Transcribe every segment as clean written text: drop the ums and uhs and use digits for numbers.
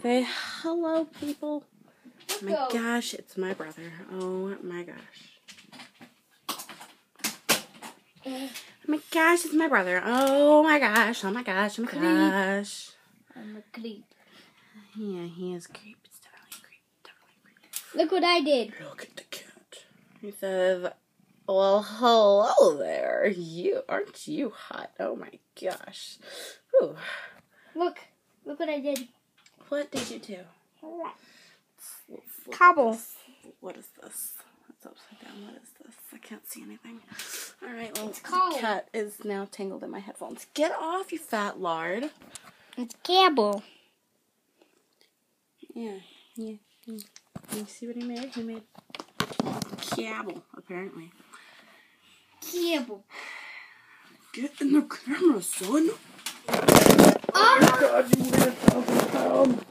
Say hello, people. Oh my gosh, it's my brother. Oh my gosh. Oh my gosh, it's my brother. Oh my gosh, oh my gosh, oh my gosh. I'm a creep. Yeah, he is creep. It's definitely creep. Definitely creep. Look what I did. Look at the cat. He says, well, hello there. Aren't you hot? Oh my gosh. Whew. Look what I did. What did you do? Cobble. What is this? It's upside down. What is this? I can't see anything. Alright, well, the cat is now tangled in my headphones. Get off, you fat lard. It's cable. Yeah. You see what he made? He made cable, apparently. Cable. Get in the camera, son. Oh my god, you weigh 1,000 pounds.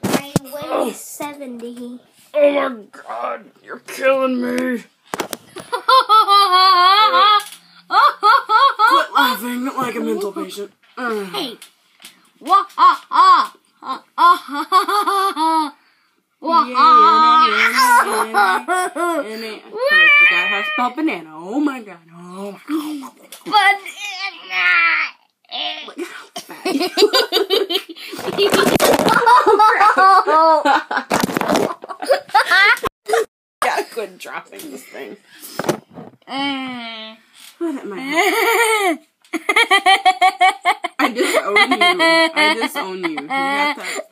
I weigh 70. Oh my god, you're killing me. Quit laughing like a mental patient. Hey. Wah-ha-ha. The guy has spelled banana. Oh my god. Oh my god. Banana. Look how fat gotta quit dropping this thing. What am I? I disown you. I disown you. You got that?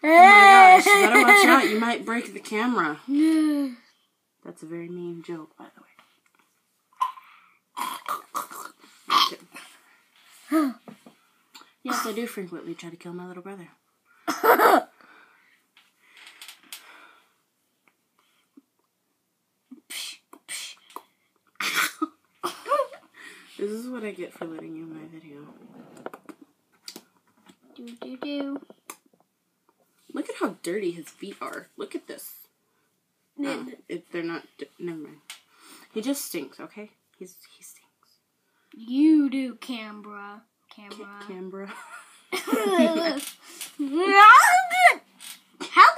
Oh my gosh, you gotta watch out. You might break the camera. That's a very mean joke, by the way. Yes, I do frequently try to kill my little brother. This is what I get for letting you in my video. Do. Look at how dirty his feet are. Look at this. They're not. Never mind. He just stinks. Okay, he stinks. You do, Canberra. Canberra. How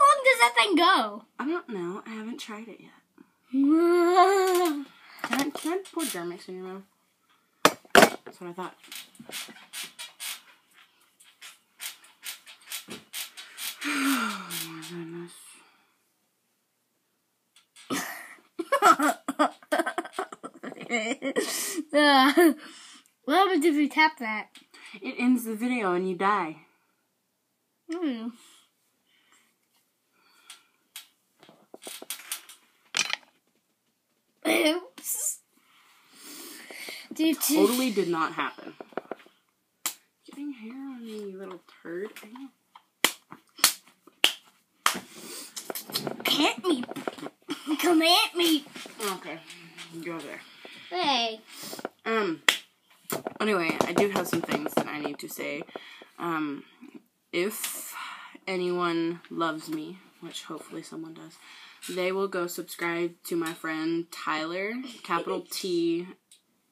long does that thing go? I don't know. I haven't tried it yet. Can I pour jar mix in your mouth? That's what I thought. Oh my goodness. What happens if you tap that? It ends the video and you die. Oops. Totally did not happen. Getting hair on me, you little turd. At me. Come at me. Okay, go there. Hey. Anyway, I do have some things that I need to say. If anyone loves me, which hopefully someone does, they will go subscribe to my friend Tyler, capital T,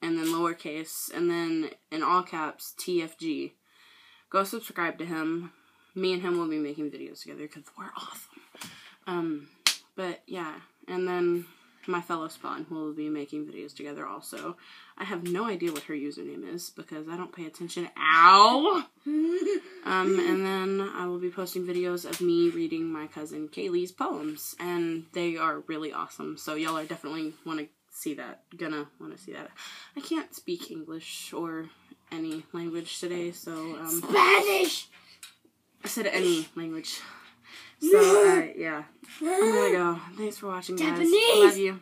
and then lowercase, and then in all caps, TFG. Go subscribe to him. Me and him will be making videos together because we're awesome. But yeah, and then my fellow spawn will be making videos together also. I have no idea what her username is because I don't pay attention. Ow! And then I will be posting videos of me reading my cousin Kaylee's poems, and they are really awesome. So y'all are definitely want to see that. Gonna want to see that. I can't speak English or any language today, so Spanish. I said any language. So yeah, I'm gonna go. Thanks for watching, guys. Japanese. Love you.